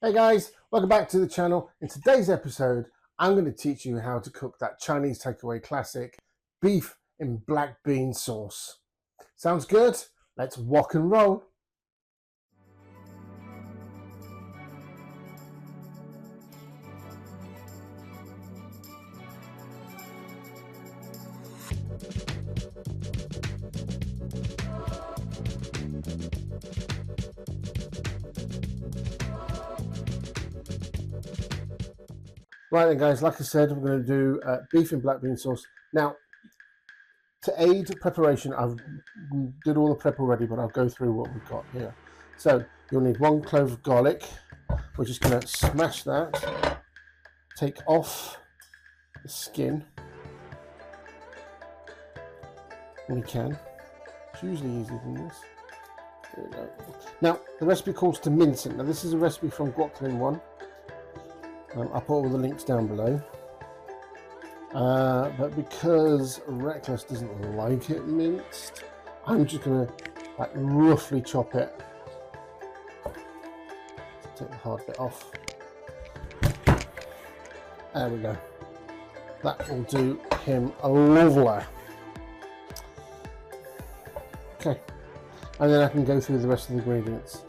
Hey guys, welcome back to the channel. In today's episode, I'm going to teach you how to cook that Chinese takeaway classic, beef in black bean sauce. Sounds good? Let's rock and roll. Right then guys, like I said, we're going to do beef in black bean sauce. Now, to aid preparation, I've did all the prep already, but I'll go through what we've got here. So, you'll need 1 clove of garlic. We're just going to smash that, take off the skin when we can. It's usually easier than this. There we go. Now, the recipe calls to mince it. Now, this is a recipe from Cuisine 1. I'll put all the links down below. But because Reckless doesn't like it minced, I'm just going to like roughly chop it. Take the hard bit off. There we go. That will do him lovely. Okay, and then I can go through the rest of the ingredients.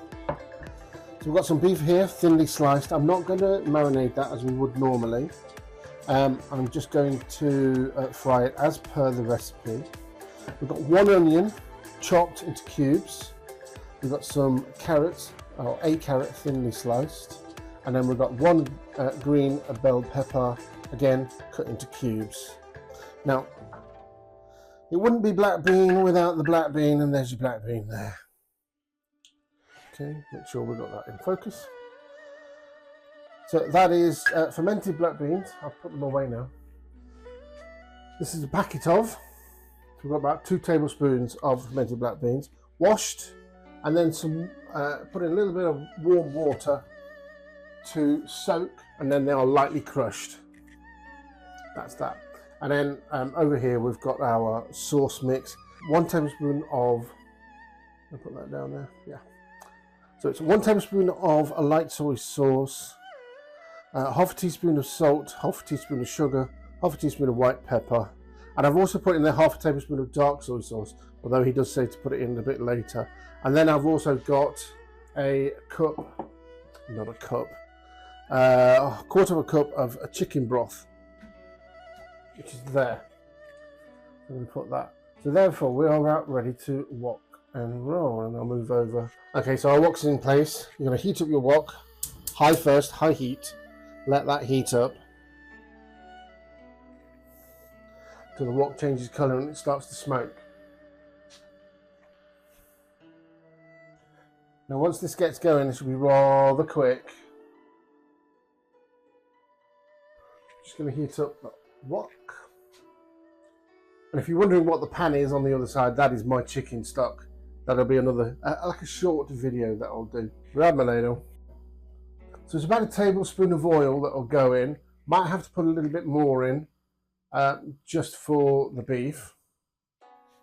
So we've got some beef here, thinly sliced. I'm not going to marinate that as we would normally. I'm just going to fry it as per the recipe. We've got 1 onion chopped into cubes. We've got some carrots, or a carrot thinly sliced. And then we've got 1 green bell pepper, again cut into cubes. Now, it wouldn't be black bean without the black bean, and there's your black bean there. Okay, make sure we've got that in focus. So that is fermented black beans. I'll put them away now. This is a packet of. So we've got about 2 tablespoons of fermented black beans, washed, and then some put in a little bit of warm water to soak, and then they are lightly crushed. That's that. And then over here we've got our sauce mix. 1 tablespoon of. I'll put that down there. Yeah. So it's 1 tablespoon of a light soy sauce, half a teaspoon of salt, half a teaspoon of sugar, half a teaspoon of white pepper, and I've also put in there half a tablespoon of dark soy sauce, although he does say to put it in a bit later. And then I've also got a cup, not a cup, a quarter of a cup of a chicken broth, which is there. I'm going to put that. So therefore we are about ready to wok and roll, and I'll move over. Okay, so our wok's in place. You're going to heat up your wok, high first, high heat. Let that heat up till the wok changes colour and it starts to smoke. Now once this gets going, this will be rather quick. Just going to heat up the wok. And if you're wondering what the pan is on the other side, that is my chicken stock. That'll be another, like a short video that I'll do. Grab my ladle. So it's about a tablespoon of oil that will go in. Might have to put a little bit more in, just for the beef.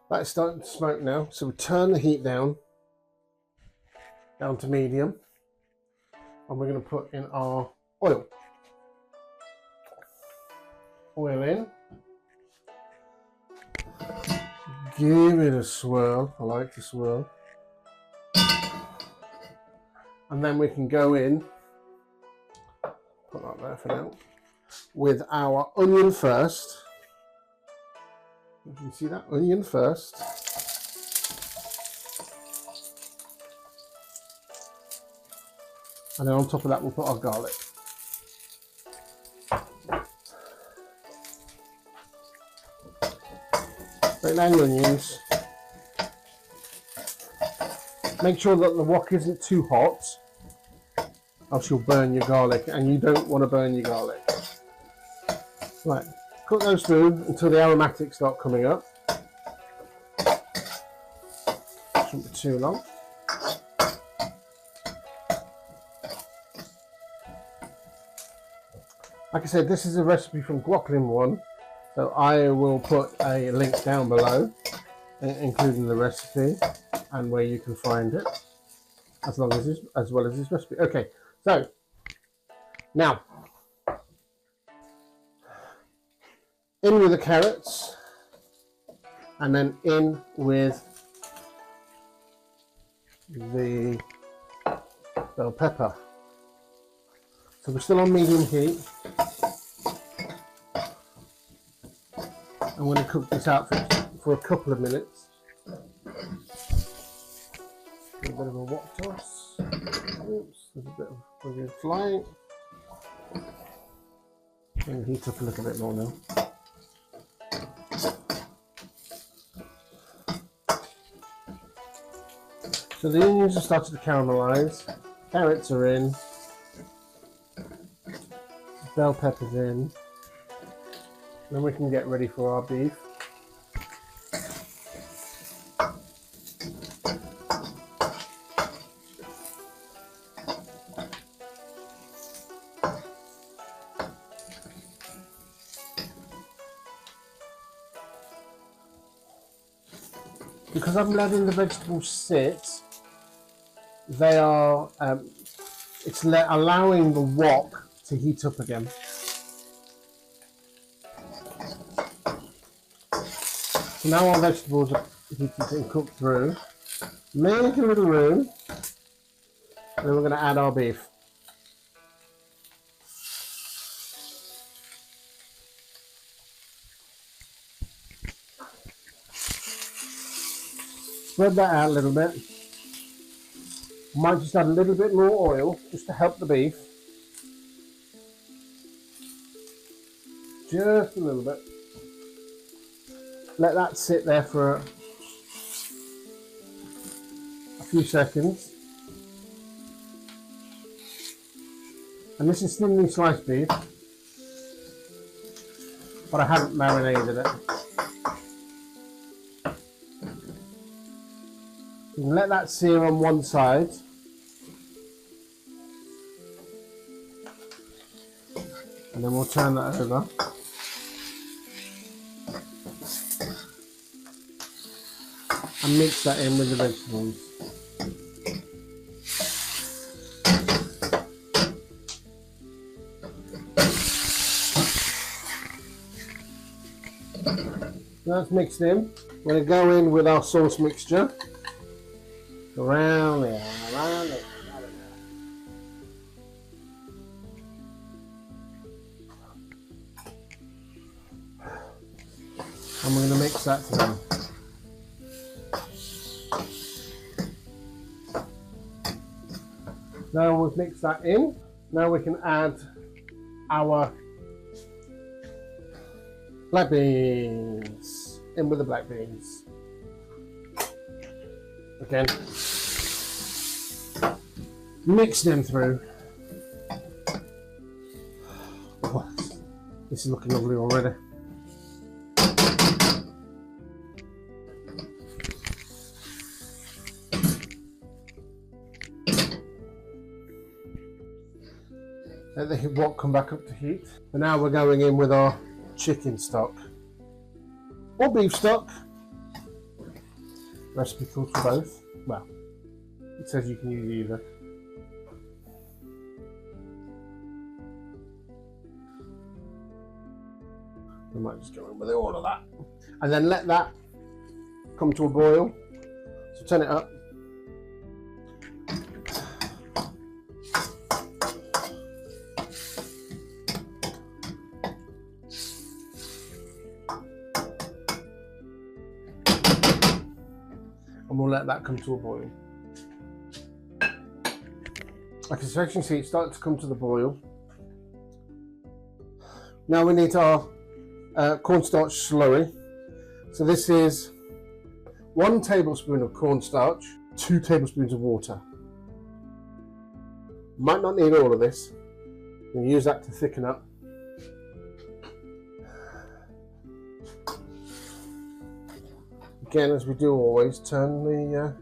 That is starting to smoke now. So we turn the heat down to medium. And we're going to put in our oil. Oil in. Give it a swirl. I like the swirl. And then we can go in, put that there for now, with our onion first. You can see that onion first. And then on top of that we'll put our garlic. Break down your onions. Make sure that the wok isn't too hot, else you'll burn your garlic, and you don't want to burn your garlic. Right, cook those through until the aromatics start coming up. Shouldn't be too long. Like I said, this is a recipe from Cuisine 1. So I will put a link down below, including the recipe and where you can find it, as well as this recipe. Okay, so Now, in with the carrots, and then in with the bell pepper. So we're still on medium heat. I'm going to cook this out for a couple of minutes. A bit of a wok toss. Oops, there's a bit of onion flying. Going to heat up a little bit more now. So the onions have started to caramelise. Carrots are in. Bell peppers in. Then we can get ready for our beef. Because I'm letting the vegetables sit, they are, it's allowing the wok to heat up again. So now our vegetables are heated and cooked through. Make a little room, and then we're going to add our beef. Spread that out a little bit. Might just add a little bit more oil just to help the beef. Just a little bit. Let that sit there for a few seconds. And this is thinly sliced beef, but I haven't marinated it. You can let that sear on one side. And then we'll turn that over. And mix that in with the vegetables. That's mixed in. We're going to go in with our sauce mixture. Around there, around there. And we're going to mix that together. Now we've mixed that in. Now we can add our black beans. In with the black beans. Again. Mix them through. Oh, this is looking lovely already. Let the wok come back up to heat. And now we're going in with our chicken stock or beef stock. Recipe calls for both. Well, it says you can use either. I might just go in with all of that. And then let that come to a boil. So turn it up. And we'll let that come to a boil. Okay, so as you can see, it's starting to come to the boil. Now we need our cornstarch slurry. So this is 1 tablespoon of cornstarch, 2 tablespoons of water. Might not need all of this. You can use that to thicken up. Again, as we do always, turn the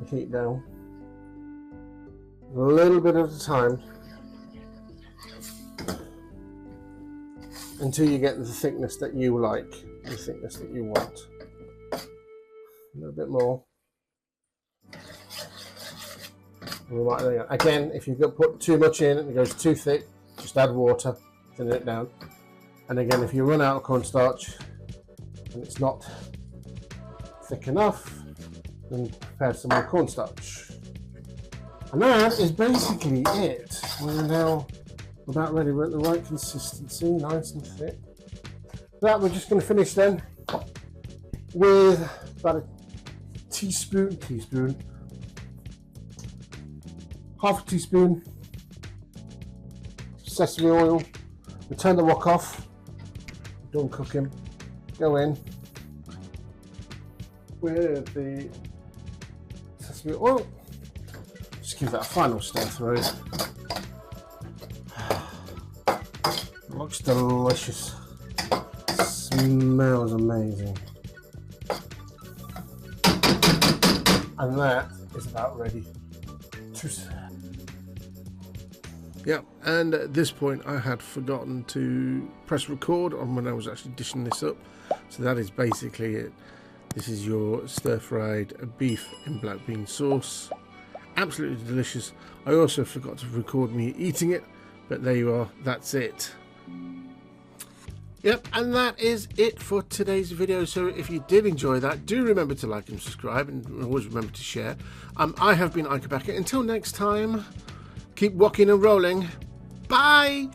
heat down a little bit at a time until you get the thickness that you like, the thickness that you want. A little bit more. Again, if you put too much in and it goes too thick, Just add water, thin it down. And again, if you run out of cornstarch and it's not thick enough, then prepare some more cornstarch. And that is basically it. We're now about ready. We're at the right consistency, nice and thick. That we're just going to finish then with about a teaspoon, half a teaspoon sesame oil. We turn the wok off, don't cook him. Go in with the sesame oil. Just give that a final stir through. Looks delicious. Smells amazing. And that is about ready to serve. Yeah, and at this point I had forgotten to press record on when I was actually dishing this up. So that is basically it. This is your stir-fried beef in black bean sauce. Absolutely delicious. I also forgot to record me eating it, but there you are, that's it. Yep, and that is it for today's video. So if you did enjoy that, do remember to like and subscribe, and always remember to share. I have been Icobacca. Until next time, keep walking and rolling. Bye!